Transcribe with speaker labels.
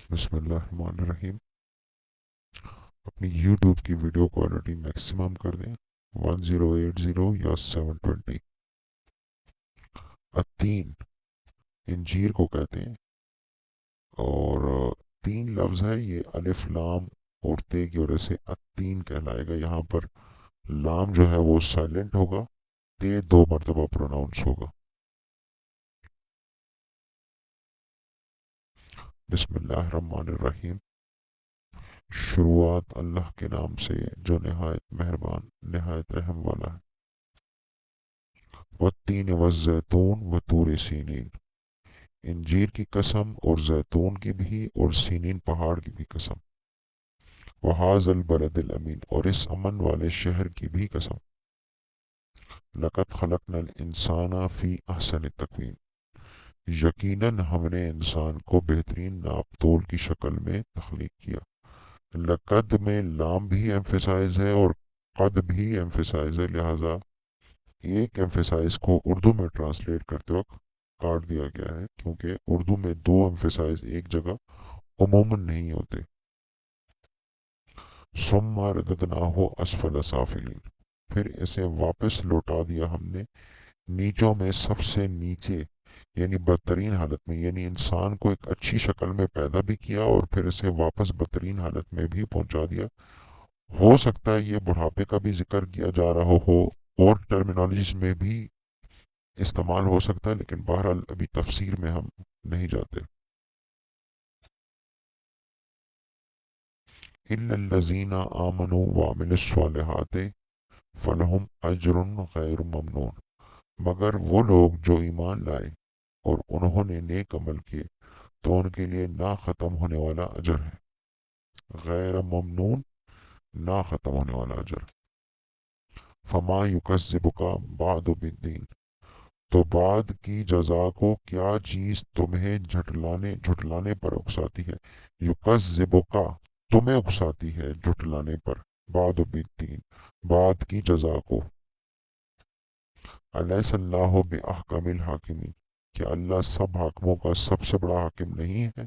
Speaker 1: بسم اللہ الرحمن الرحیم۔ اپنی یوٹیوب کی ویڈیو کوالٹی میکسیمم کر دیں 1080 یا 720۔ التین انجیر کو کہتے ہیں، اور تین لفظ ہے، یہ الف لام اور تے کی وجہ سے التین کہلائے گا۔ یہاں پر لام جو ہے وہ سائلنٹ ہوگا، تے 2 مرتبہ پروناؤنس ہوگا۔ بسم اللہ الرحمن الرحیم۔ شروعات اللہ کے نام سے جو نہایت مہربان نہایت رحم والا ہے۔ والتین والزیتون وطور سینین، انجیر کی قسم اور زیتون کی بھی اور سینین پہاڑ کی بھی قسم۔ وہذا البلد الامین، اور اس امن والے شہر کی بھی قسم۔ لقد خلقنا الانسان فی احسن تقویم، یقیناً ہم نے انسان کو بہترین ناپ تول کی شکل میں تخلیق کیا۔ لقد میں لام بھی ایمفیسائز ہے اور قد بھی ایمفیسائز ہے، لہذا ایک ایمفیسائز کو اردو میں ٹرانسلیٹ کرتے وقت کاٹ دیا گیا ہے، کیونکہ اردو میں 2 ایمفیسائز ایک جگہ عموماً نہیں ہوتے۔ ثم رددناہ اسفل سافلین، پھر اسے واپس لوٹا دیا ہم نے نیچوں میں سب سے نیچے، یعنی بدترین حالت میں۔ یعنی انسان کو ایک اچھی شکل میں پیدا بھی کیا اور پھر اسے واپس بدترین حالت میں بھی پہنچا دیا۔ ہو سکتا ہے یہ بڑھاپے کا بھی ذکر کیا جا رہا ہو اور ٹرمینالوجیز میں بھی استعمال ہو سکتا ہے، لیکن بہرحال ابھی تفسیر میں ہم نہیں جاتے۔ الا الذین آمنوا وعملوا الصالحات فلہم اجر غیر ممنون، مگر وہ لوگ جو ایمان لائے اور انہوں نے نیک عمل کیے تو ان کے لیے نہ ختم ہونے والا اجر ہے۔ غیر ممنون، نہ ختم ہونے والا اجر۔ فما یکذبک بعد بالدین، تو بعد کی جزا کو کیا چیز تمہیں جھٹلانے پر اکساتی ہے۔ یکذبک، تمہیں اکساتی ہے جھٹلانے پر، بعد بالدین، بعد کی جزا کو۔ الیس اللہ باحکم الحاکمین، کہ اللہ سب حاکموں کا سب سے بڑا حاکم نہیں ہے۔